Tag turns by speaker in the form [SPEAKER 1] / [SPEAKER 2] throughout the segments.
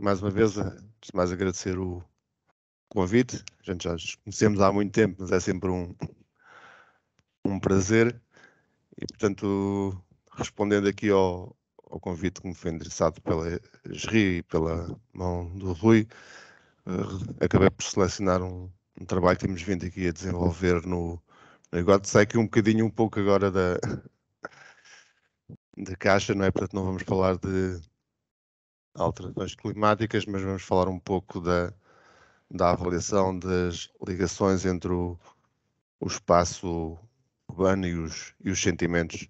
[SPEAKER 1] mais uma vez, antes de mais agradecer o convite. A gente já nos conhecemos há muito tempo, mas é sempre um prazer. E, portanto, respondendo aqui ao convite que me foi endereçado pela Gerri e pela mão do Rui, acabei por selecionar um trabalho que temos vindo aqui a desenvolver no IGOT. Sei que um pouco agora da caixa, não é? Portanto, não vamos falar de alterações climáticas, mas vamos falar um pouco da avaliação das ligações entre o espaço urbano e os sentimentos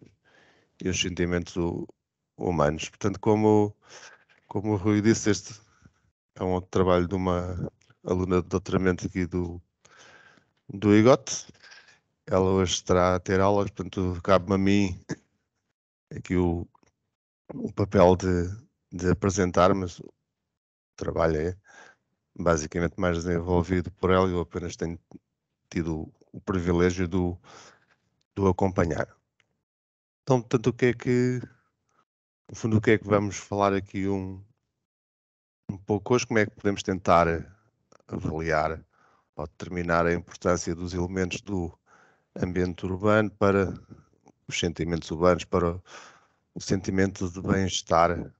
[SPEAKER 1] humanos. Portanto, como o Rui disse, este é um outro trabalho de uma aluna de doutoramento aqui do IGOT. Ela hoje estará a ter aulas, portanto, cabe-me a mim aqui o papel de apresentar, mas o trabalho é basicamente mais desenvolvido por ela e eu apenas tenho tido o privilégio do acompanhar. Então, portanto, no fundo, o que é que vamos falar aqui um pouco hoje? Como é que podemos tentar avaliar ou determinar a importância dos elementos do ambiente urbano para os sentimentos urbanos, para o sentimento de bem-estar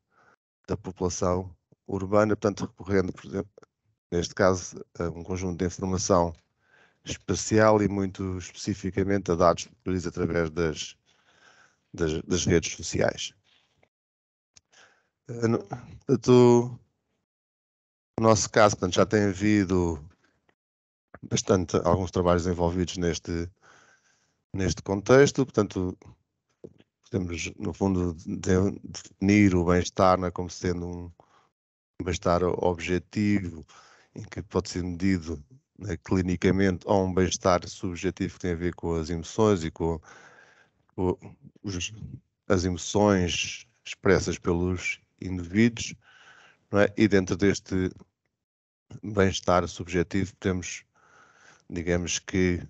[SPEAKER 1] da população urbana, portanto, recorrendo, por exemplo, neste caso, a um conjunto de informação espacial e muito especificamente a dados através das redes sociais. No nosso caso, portanto, já tem havido alguns trabalhos envolvidos neste contexto, portanto, podemos, no fundo, definir o bem-estar como sendo um bem-estar objetivo, em que pode ser medido clinicamente, ou um bem-estar subjetivo que tem a ver com as emoções e com as emoções expressas pelos indivíduos, não é? E dentro deste bem-estar subjetivo temos, digamos que,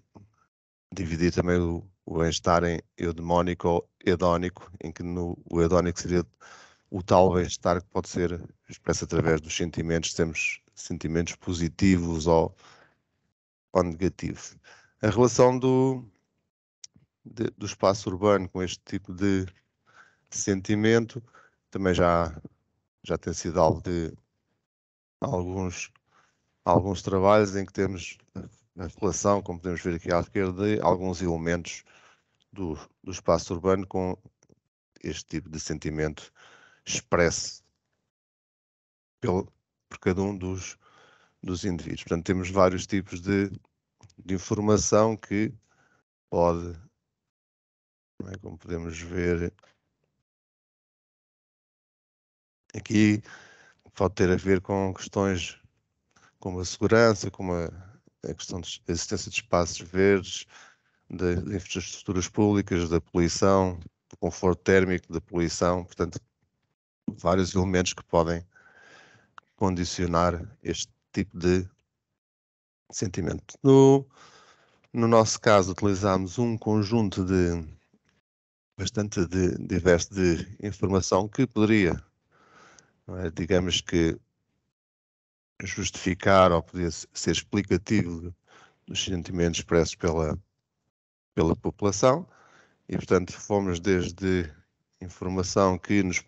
[SPEAKER 1] dividir também o bem-estar em eudemónico ou hedónico, em que o hedónico seria o tal bem-estar que pode ser expresso através dos sentimentos, temos sentimentos positivos ou negativos. A relação do espaço urbano com este tipo de sentimento também já tem sido alvo de alguns trabalhos em que temos a relação, como podemos ver aqui à esquerda, de alguns elementos do espaço urbano com este tipo de sentimento expresso por cada um dos indivíduos. Portanto, temos vários tipos de informação que pode, não é, como podemos ver aqui, pode ter a ver com questões como a segurança, como a questão da existência de espaços verdes, de infraestruturas públicas, da poluição, do conforto térmico, da poluição, portanto, vários elementos que podem condicionar este tipo de sentimento. No nosso caso, utilizamos um conjunto bastante diverso de informação que poderia, não é, digamos que, justificar ou poderia ser explicativo dos sentimentos expressos pela população e, portanto, fomos desde informação que nos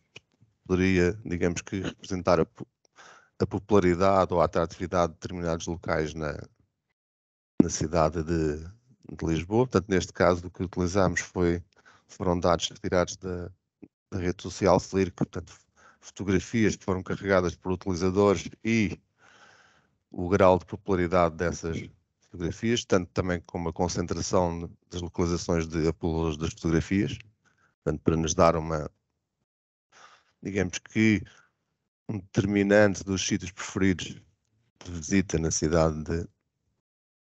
[SPEAKER 1] poderia, digamos que, representar a popularidade ou a atratividade de determinados locais na cidade de Lisboa. Portanto, neste caso, o que utilizámos foram dados retirados da rede social Flickr, portanto, fotografias que foram carregadas por utilizadores e o grau de popularidade dessas fotografias, tanto também como a concentração das localizações de uploads das fotografias, portanto, para nos dar digamos que, um determinante dos sítios preferidos de visita na cidade de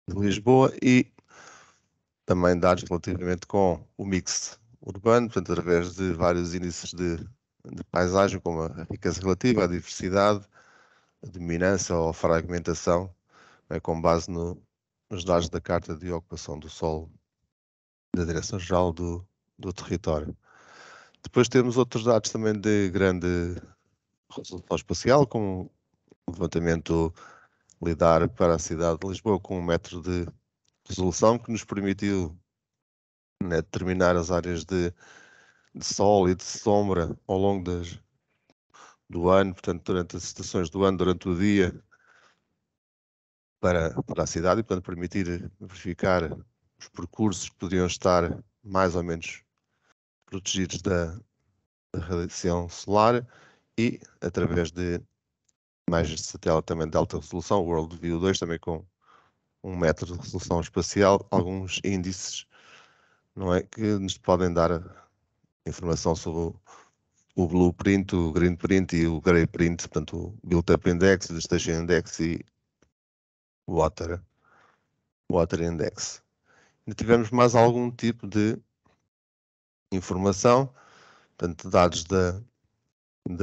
[SPEAKER 1] Lisboa e também dados relativamente com o mix urbano, portanto, através de vários índices de paisagem, como a riqueza relativa, a diversidade, a dominância ou a fragmentação, com base nos dados da Carta de Ocupação do Solo da Direção-Geral do Território. Depois temos outros dados também de grande resolução espacial, como levantamento LIDAR para a cidade de Lisboa com 1 metro de resolução, que nos permitiu, né, determinar as áreas de sol e de sombra ao longo do ano, portanto, durante as estações do ano, durante o dia, para a cidade, e, portanto, permitir verificar os percursos que poderiam estar mais ou menos protegidos da radiação solar, e através de imagens de satélite também de alta resolução, o World View 2, também com 1 metro de resolução espacial, alguns índices, não é, que nos podem dar informação sobre o blueprint, o green print e o grey print, portanto o built-up index, o station index e o water index. E tivemos mais algum tipo de informação, portanto dados da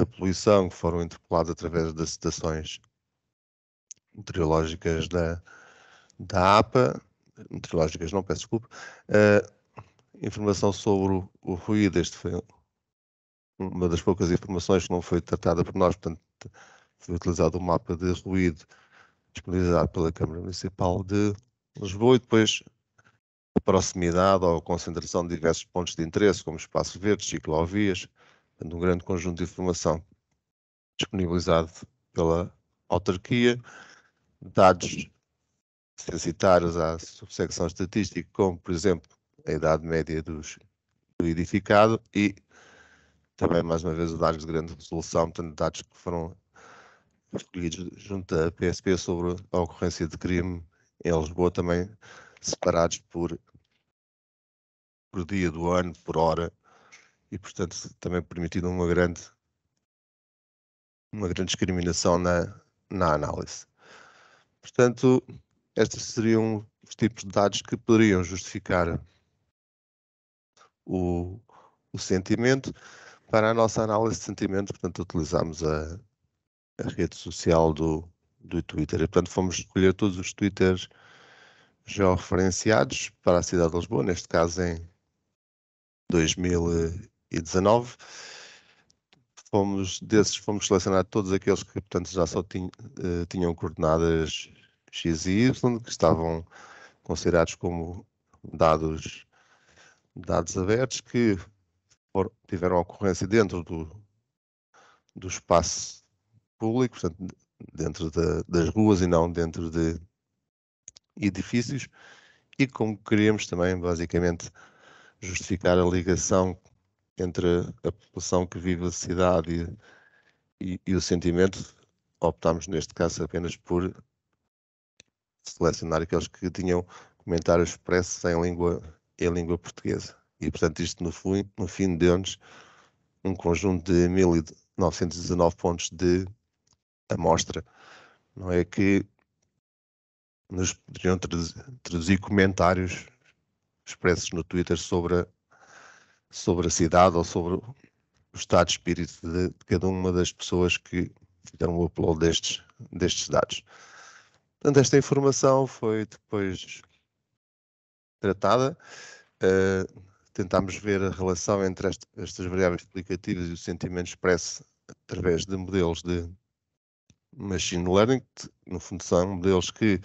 [SPEAKER 1] poluição que foram interpelados através das estações meteorológicas da APA, meteorológicas não, peço desculpa, informação sobre o ruído. Este foi uma das poucas informações que não foi tratada por nós, portanto foi utilizado o mapa de ruído disponibilizado pela Câmara Municipal de Lisboa, e depois a proximidade ou a concentração de diversos pontos de interesse, como espaços verdes, ciclovias, portanto, um grande conjunto de informação disponibilizado pela autarquia, dados censitários à subsecção estatística, como, por exemplo, a idade média do edificado, e também, mais uma vez, dados de grande resolução, portanto, dados que foram recolhidos junto à PSP sobre a ocorrência de crime em Lisboa, também separados por dia do ano, por hora, e, portanto, também permitindo uma grande discriminação na análise. Portanto, estes seriam os tipos de dados que poderiam justificar o sentimento. Para a nossa análise de sentimento, portanto, utilizamos a rede social do Twitter, e, portanto, fomos escolher todos os Twitters georreferenciados para a cidade de Lisboa, neste caso em 2019. Fomos selecionar todos aqueles que, portanto, já só tinham coordenadas X e Y, que estavam considerados como dados abertos, que tiveram ocorrência dentro do espaço público, portanto, dentro das ruas e não dentro de edifícios, e como queríamos também, basicamente, justificar a ligação entre a população que vive a cidade e o sentimento, optámos neste caso apenas por selecionar aqueles que tinham comentários expressos em língua portuguesa. E, portanto, isto no fim deu-nos um conjunto de 1919 pontos de amostra, não é, que nos poderiam traduzir comentários expressos no Twitter sobre a cidade ou sobre o estado de espírito de cada uma das pessoas que fizeram o upload destes dados. Portanto, esta informação foi depois tratada. Tentámos ver a relação entre estas variáveis explicativas e o sentimento expresso através de modelos de machine learning, que no fundo são modelos que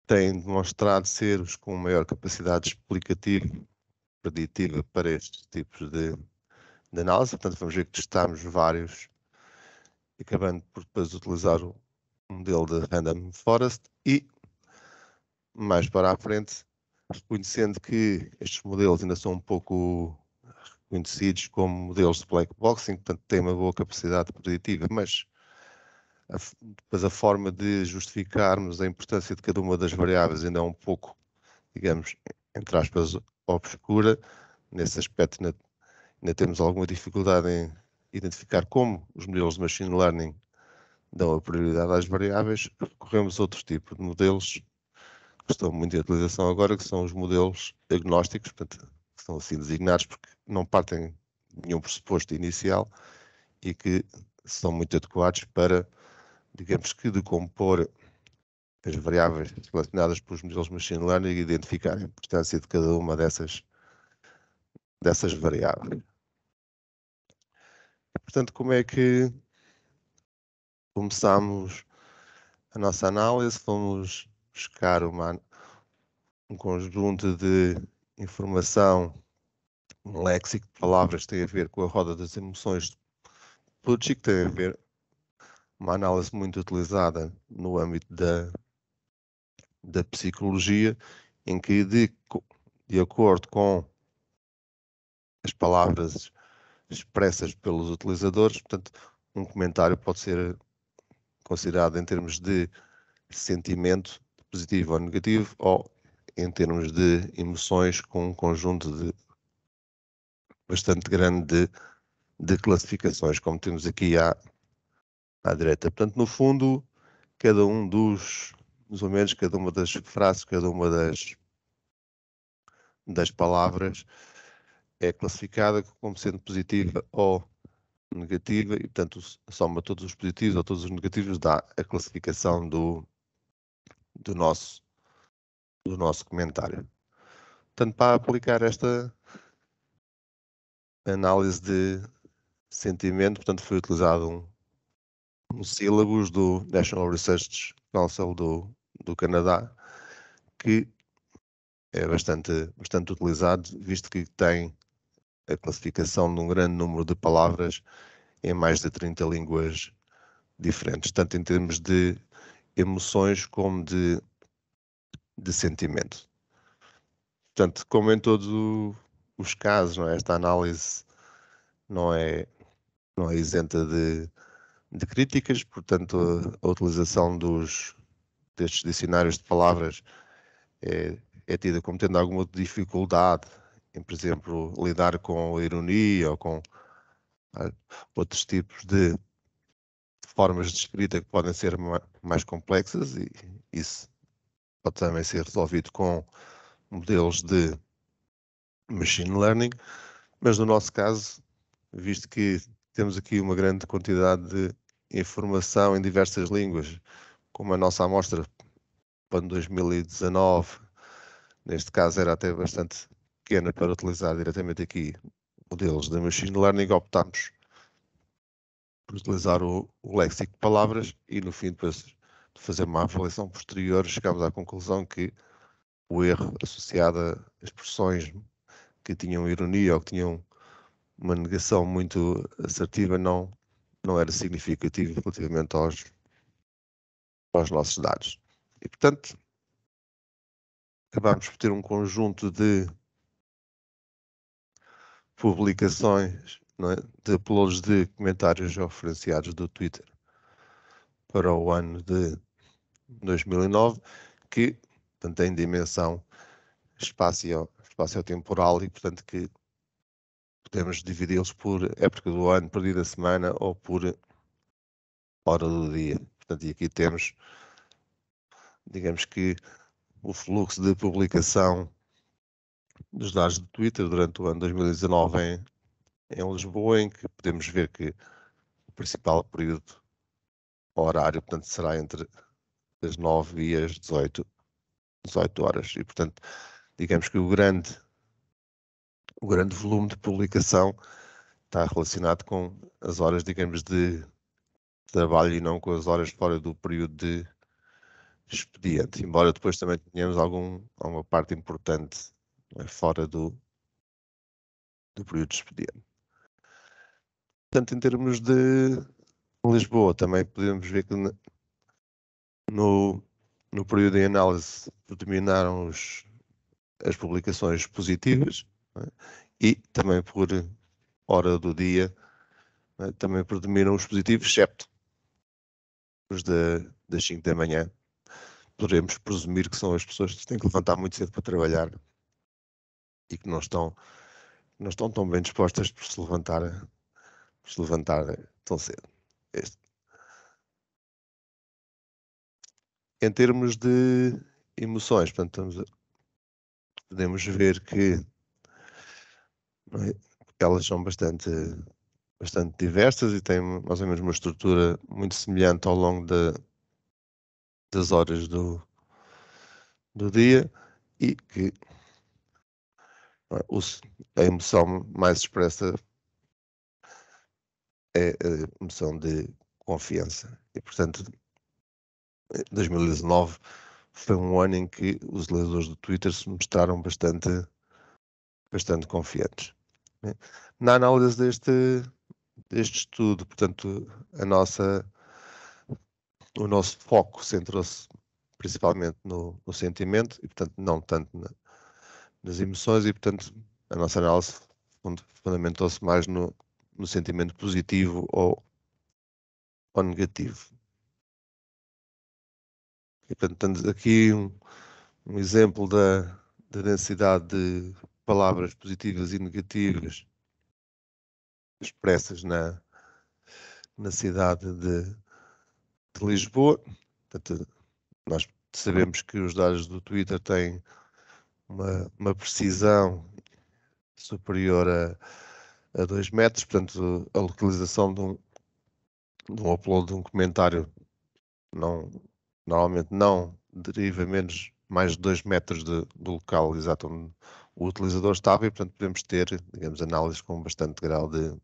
[SPEAKER 1] têm demonstrado ser os com maior capacidade explicativa preditiva para estes tipos de análise. Portanto, vamos ver que testámos vários, acabando por depois utilizar o modelo de Random Forest, e mais para a frente, reconhecendo que estes modelos ainda são um pouco conhecidos como modelos de black boxing, portanto têm uma boa capacidade preditiva, mas depois a forma de justificarmos a importância de cada uma das variáveis ainda é um pouco, digamos, entre aspas, obscura. Nesse aspecto ainda temos alguma dificuldade em identificar como os modelos de machine learning dão a prioridade às variáveis. Recorremos a outro tipo de modelos que estão muito em utilização agora, que são os modelos agnósticos, portanto, que são assim designados porque não partem de nenhum pressuposto inicial e que são muito adequados para, digamos que, decompor as variáveis selecionadas pelos modelos de machine learning e identificar a importância de cada uma dessas variáveis. Portanto, como é que começamos a nossa análise, fomos buscar um conjunto de informação, um léxico de palavras que tem a ver com a roda das emoções de Plutchik, que tem a ver uma análise muito utilizada no âmbito da psicologia, em que, de acordo com as palavras expressas pelos utilizadores, portanto, um comentário pode ser considerado em termos de sentimento positivo ou negativo, ou em termos de emoções, com um conjunto bastante grande de classificações, como temos aqui à direita. Portanto, no fundo, cada um mais ou menos, cada uma das frases, cada uma das palavras é classificada como sendo positiva ou negativa, e portanto a soma de todos os positivos ou todos os negativos dá a classificação do nosso comentário. Portanto, para aplicar esta análise de sentimento, portanto, foi utilizado um sílabus do National Research Council do Canadá, que é bastante utilizado, visto que tem a classificação de um grande número de palavras em mais de 30 línguas diferentes, tanto em termos de emoções como de sentimento. Portanto, como em todos os casos, não é? Esta análise não é isenta de críticas, portanto, a utilização destes dicionários de palavras é tida como tendo alguma dificuldade em, por exemplo, lidar com a ironia ou com outros tipos de formas de escrita que podem ser mais complexas, e isso pode também ser resolvido com modelos de machine learning, mas no nosso caso, visto que temos aqui uma grande quantidade de informação em diversas línguas, como a nossa amostra para 2019, neste caso era até bastante pequena para utilizar diretamente aqui modelos de machine learning, optámos por utilizar o léxico de palavras e, no fim, depois de fazer uma avaliação posterior, chegámos à conclusão que o erro associado a expressões que tinham ironia ou que tinham uma negação muito assertiva não era significativo relativamente aos nossos dados. E, portanto, acabámos por ter um conjunto de publicações, não é? De uploads de comentários georreferenciados do Twitter para o ano de 2009, que, portanto, tem dimensão espaçio-temporal e, portanto, que podemos dividi-los por época do ano, por dia da semana ou por hora do dia. Portanto, e aqui temos, digamos que, o fluxo de publicação dos dados do Twitter durante o ano 2019 em Lisboa, em que podemos ver que o principal período horário, portanto, será entre as 9 e as 18 horas. E, portanto, digamos que o grande volume de publicação está relacionado com as horas, digamos, de trabalho e não com as horas fora do período de expediente, embora depois também tenhamos alguma parte importante, não é, fora do período de expediente. Portanto, em termos de Lisboa, também podemos ver que no período em análise predominaram as publicações positivas, não é? E também por hora do dia, não é? Também predominam os positivos, excepto os das 5 da manhã. Poderemos presumir que são as pessoas que têm que levantar muito cedo para trabalhar e que não estão tão bem dispostas por se levantar tão cedo. Em termos de emoções, portanto, podemos ver que, não é, elas são bastante diversas e têm mais ou menos uma estrutura muito semelhante ao longo das horas do dia, e que, não é, a emoção mais expressa é a emoção de confiança. E, portanto, 2019 foi um ano em que os utilizadores do Twitter se mostraram bastante confiantes. Na análise deste estudo, portanto, o nosso foco centrou-se principalmente no sentimento e, portanto, não tanto nas emoções e, portanto, a nossa análise fundamentou-se mais no sentimento positivo ou negativo. E, portanto, temos aqui um exemplo da densidade de palavras positivas e negativas expressas na cidade de Lisboa. Portanto, nós sabemos que os dados do Twitter têm uma precisão superior a 2 metros, portanto, a localização de um upload de um comentário normalmente não deriva mais de 2 metros do local exato onde o utilizador estava e, portanto, podemos ter, digamos, análises com bastante grau de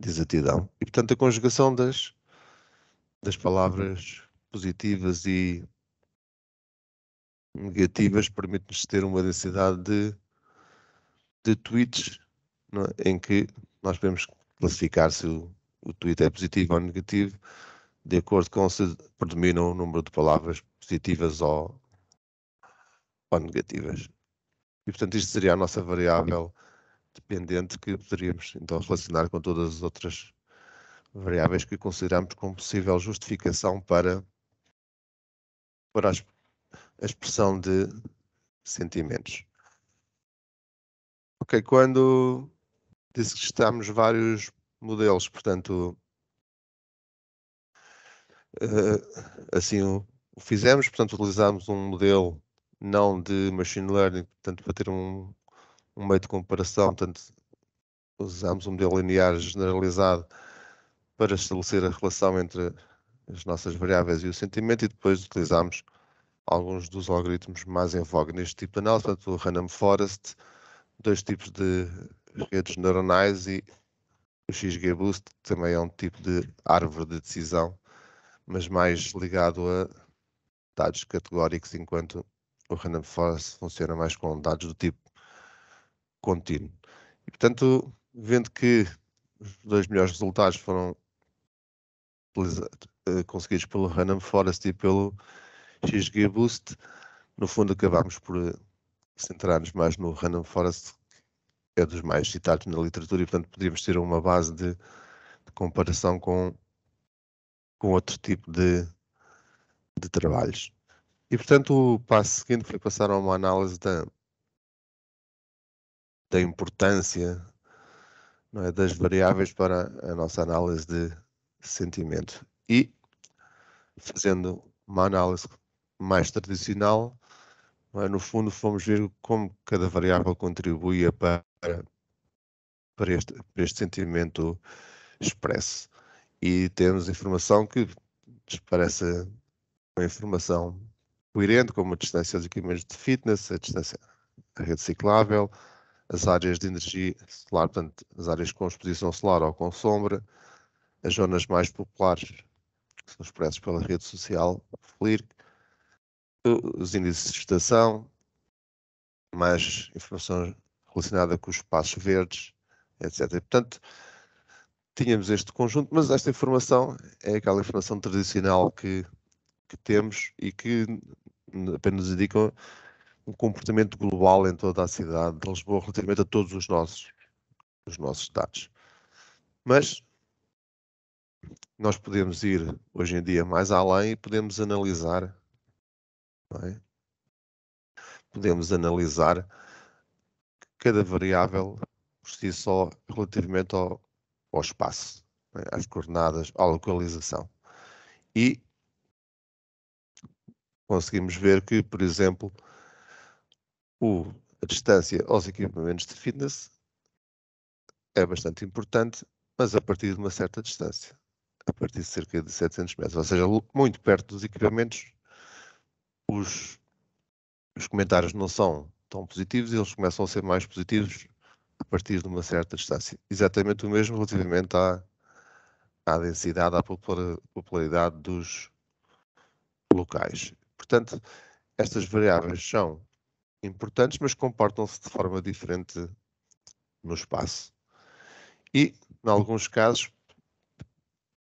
[SPEAKER 1] exatidão. E, portanto, a conjugação das palavras positivas e negativas permite-nos ter uma densidade de tweets, não é? Em que nós podemos classificar se o tweet é positivo ou negativo de acordo com se predomina o número de palavras positivas ou negativas. E, portanto, isto seria a nossa variável dependente que poderíamos, então, relacionar com todas as outras variáveis que consideramos como possível justificação para a expressão de sentimentos. Ok, quando disse que testamos vários modelos, portanto, assim o fizemos, portanto, utilizámos um modelo não de machine learning, portanto, para ter um meio de comparação, portanto, usámos um modelo linear generalizado para estabelecer a relação entre as nossas variáveis e o sentimento e depois utilizámos alguns dos algoritmos mais em voga neste tipo de análise, portanto, o Random Forest, 2 tipos de redes neuronais e o XGBoost, que também é um tipo de árvore de decisão, mas mais ligado a dados categóricos, enquanto o Random Forest funciona mais com dados do tipo contínuo. E, portanto, vendo que os 2 melhores resultados foram conseguidos pelo Random Forest e pelo XGBoost, no fundo acabámos por centrar-nos mais no Random Forest, que é dos mais citados na literatura, e portanto poderíamos ter uma base de comparação com outro tipo de trabalhos. E portanto o passo seguinte foi passar a uma análise da importância, não é, das variáveis para a nossa análise de sentimento. E fazendo uma análise mais tradicional, não é, no fundo fomos ver como cada variável contribuía para este sentimento expresso. E temos informação que nos parece uma informação coerente, como a distância aos equipamentos de fitness, a distância à rede ciclável, as áreas de energia solar, portanto, as áreas com exposição solar ou com sombra, as zonas mais populares, que são expressas pela rede social FLIR, os índices de estação, mais informação relacionada com os espaços verdes, etc. E, portanto, tínhamos este conjunto, mas esta informação é aquela informação tradicional que temos e que apenas indicam um comportamento global em toda a cidade de Lisboa relativamente a todos os nossos dados. Mas nós podemos ir hoje em dia mais além e podemos analisar, não é? Podemos analisar cada variável por si só relativamente ao espaço, não é? Às coordenadas, à localização. E conseguimos ver que, por exemplo, a distância aos equipamentos de fitness é bastante importante, mas a partir de uma certa distância, a partir de cerca de 700 metros, ou seja, muito perto dos equipamentos, os comentários não são tão positivos e eles começam a ser mais positivos a partir de uma certa distância. Exatamente o mesmo relativamente à densidade, à popularidade dos locais. Portanto, estas variáveis são importantes, mas comportam-se de forma diferente no espaço. E, em alguns casos,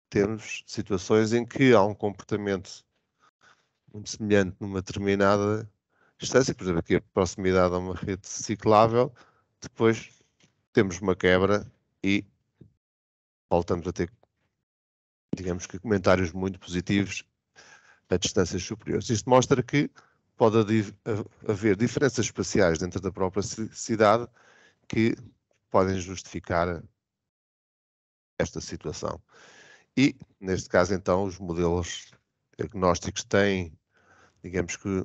[SPEAKER 1] temos situações em que há um comportamento muito semelhante numa determinada distância, por exemplo, aqui a proximidade a uma rede ciclável, depois temos uma quebra e voltamos a ter, digamos que, comentários muito positivos a distâncias superiores. Isto mostra que pode haver diferenças espaciais dentro da própria cidade que podem justificar esta situação. E, neste caso, então, os modelos agnósticos têm, digamos que,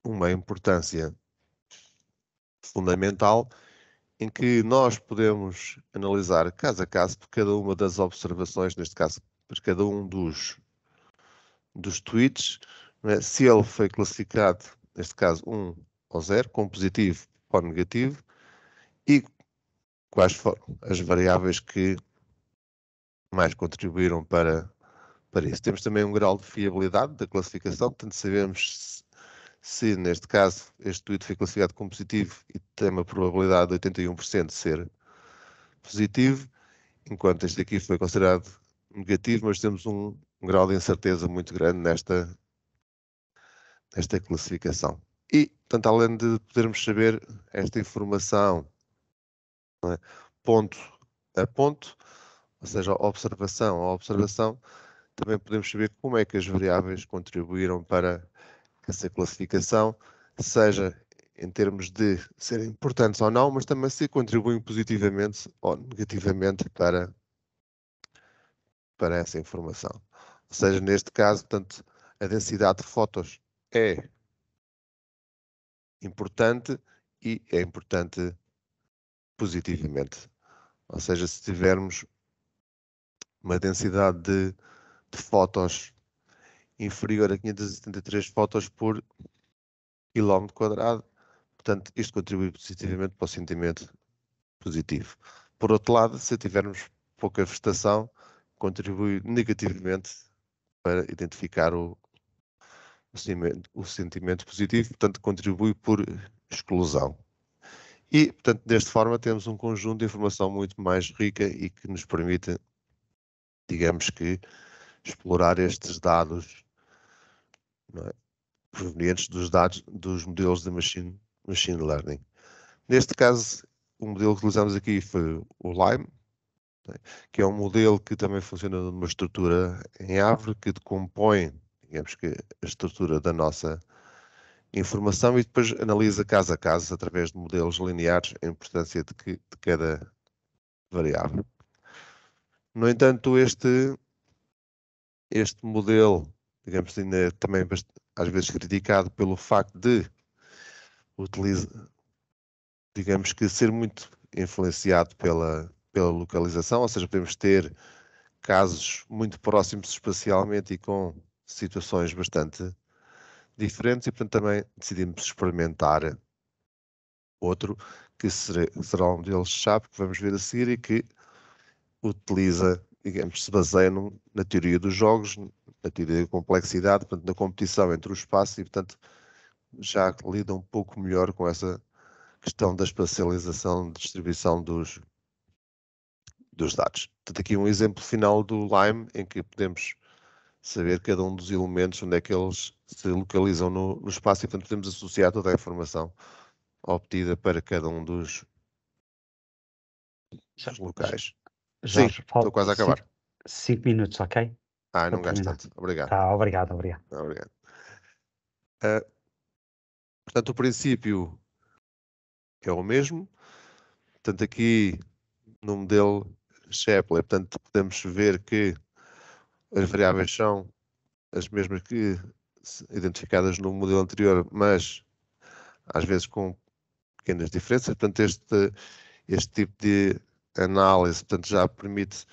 [SPEAKER 1] uma importância fundamental em que nós podemos analisar caso a caso por cada uma das observações, neste caso, por cada um dos tweets, não é? Se ele foi classificado, neste caso, 1 ou 0, com positivo ou negativo, e quais foram as variáveis que mais contribuíram para isso. Temos também um grau de fiabilidade da classificação, portanto sabemos se neste caso este tweet foi classificado como positivo e tem uma probabilidade de 81% de ser positivo, enquanto este aqui foi considerado negativo, mas temos um grau de incerteza muito grande nesta classificação. E, portanto, além de podermos saber esta informação, não é, ponto a ponto, ou seja, observação a observação, também podemos saber como é que as variáveis contribuíram para essa classificação, seja em termos de serem importantes ou não, mas também se contribuem positivamente ou negativamente para essa informação. Ou seja, neste caso, portanto, a densidade de fotos é importante e é importante positivamente. Ou seja, se tivermos uma densidade de fotos inferior a 573 fotos por quilómetro quadrado, portanto, isto contribui positivamente para o sentimento positivo. Por outro lado, se tivermos pouca vegetação, contribui negativamente para identificar o sentimento positivo, portanto, contribui por exclusão. E, portanto, desta forma, temos um conjunto de informação muito mais rica e que nos permite, digamos que, explorar estes dados, não é, provenientes dos dados dos modelos de machine learning. Neste caso, o modelo que utilizamos aqui foi o Lime, né, que é um modelo que também funciona numa estrutura em árvore, que decompõe, digamos que, a estrutura da nossa informação e depois analisa caso a caso, através de modelos lineares, a importância de cada variável. No entanto, este modelo, digamos, ainda é também às vezes criticado pelo facto de utilizar, digamos que, ser muito influenciado pela localização, ou seja, podemos ter casos muito próximos espacialmente e com situações bastante diferentes e, portanto, também decidimos experimentar outro que será um deles-chave que vamos ver a seguir e que utiliza, digamos, se baseia na teoria dos jogos, na teoria da complexidade, portanto, na competição entre o espaço e, portanto, já lida um pouco melhor com essa questão da espacialização, de distribuição dos dados. Portanto, aqui um exemplo final do Lime, em que podemos saber cada um dos elementos, onde é que eles se localizam no espaço e, portanto, podemos associar toda a informação obtida para cada um dos locais. Sim,
[SPEAKER 2] Jorge,
[SPEAKER 1] estou quase a acabar.
[SPEAKER 2] 5 minutos, ok?
[SPEAKER 1] Não gasto tanto. Obrigado.
[SPEAKER 2] Tá, obrigado.
[SPEAKER 1] Obrigado. Portanto, o princípio é o mesmo. Portanto, aqui no modelo Shapley, portanto, podemos ver que as variáveis são as mesmas que identificadas no modelo anterior, mas às vezes com pequenas diferenças. Portanto, este tipo de análise, portanto, já permite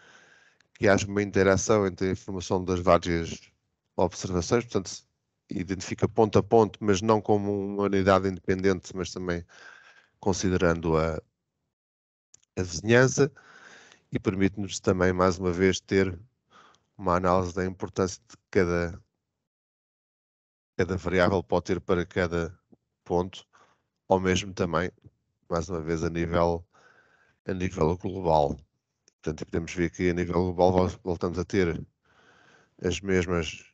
[SPEAKER 1] que haja uma interação entre a informação das várias observações, portanto, identifica ponto a ponto, mas não como uma unidade independente, mas também considerando a vizinhança. e permite-nos também, mais uma vez, ter uma análise da importância de cada variável pode ter para cada ponto, ou mesmo também, mais uma vez, a nível global. Portanto, podemos ver que a nível global voltamos a ter as mesmas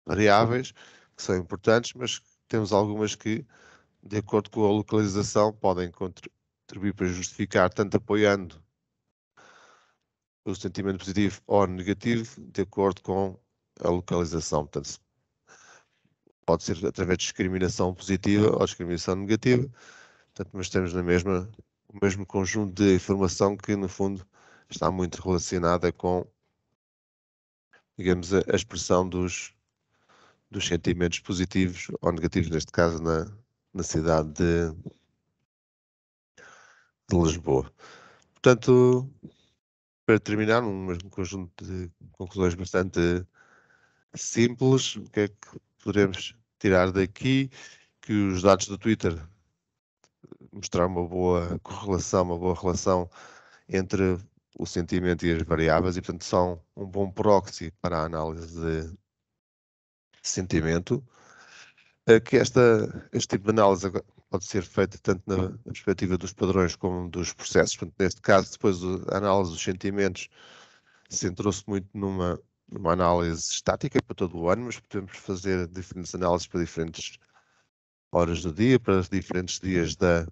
[SPEAKER 1] variáveis que são importantes, mas temos algumas que, de acordo com a localização, podem contribuir para justificar, tanto apoiando o sentimento positivo ou negativo, de acordo com a localização. Portanto, pode ser através de discriminação positiva ou discriminação negativa. Portanto, mas temos o mesmo conjunto de informação que, no fundo, está muito relacionada com, digamos, a expressão dos sentimentos positivos ou negativos, neste caso na cidade de Lisboa. Portanto, para terminar, um mesmo conjunto de conclusões bastante simples, o que é que poderemos tirar daqui? Que os dados do Twitter mostraram uma boa correlação, uma boa relação entre o sentimento e as variáveis e, portanto, são um bom proxy para a análise de sentimento. Que este tipo de análise pode ser feita tanto na perspectiva dos padrões como dos processos. Portanto, neste caso, depois a análise dos sentimentos centrou-se muito numa análise estática para todo o ano, mas podemos fazer diferentes análises para diferentes horas do dia, para diferentes dias da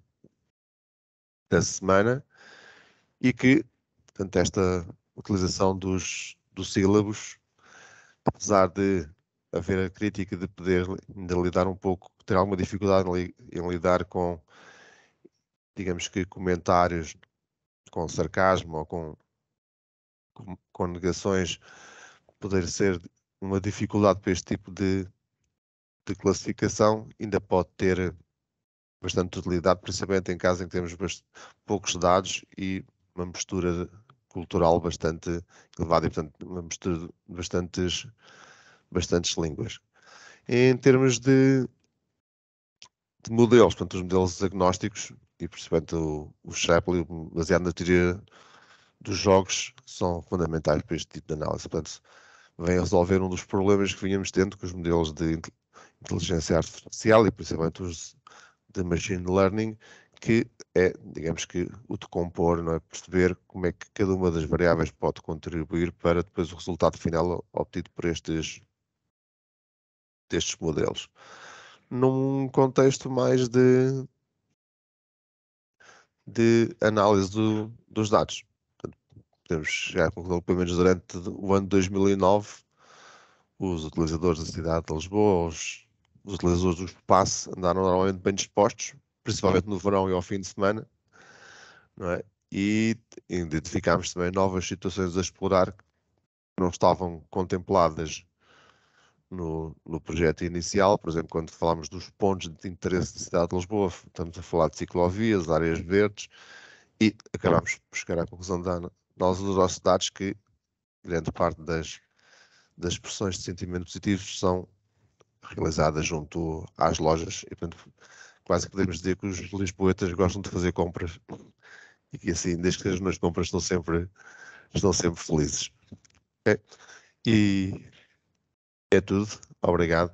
[SPEAKER 1] semana, e que, portanto, esta utilização dos sílabos, apesar de haver a crítica de poder ainda lidar um pouco, ter alguma dificuldade em lidar com, digamos que, comentários com sarcasmo ou com negações, poder ser uma dificuldade para este tipo de classificação, ainda pode ter bastante utilidade, principalmente em casos em que temos poucos dados e uma mistura cultural bastante elevada e, portanto, uma mistura de bastantes línguas. Em termos de modelos, portanto, os modelos agnósticos e, principalmente, o Shapley, baseado na teoria dos jogos, são fundamentais para este tipo de análise. Portanto, vem resolver um dos problemas que vínhamos tendo com os modelos de inteligência artificial e, principalmente, os de machine learning, que é, digamos que, o decompor, não é? Perceber como é que cada uma das variáveis pode contribuir para depois o resultado final obtido por destes modelos. Num contexto mais de análise dos dados. Portanto, podemos chegar à conclusão que, pelo menos durante o ano de 2009, os utilizadores da cidade de Lisboa, os utilizadores do espaço, andaram normalmente bem dispostos, principalmente no verão e ao fim de semana, não é? E identificámos também novas situações a explorar que não estavam contempladas no projeto inicial. Por exemplo, quando falamos dos pontos de interesse da cidade de Lisboa, estamos a falar de ciclovias, áreas verdes, e acabámos por chegar à conclusão da análise dos nossos dados que grande parte das expressões de sentimento positivos são realizadas junto às lojas e, portanto, quase que podemos dizer que os lisboetas gostam de fazer compras e que assim, desde que as minhas compras estão sempre felizes. Okay? E é tudo. Obrigado.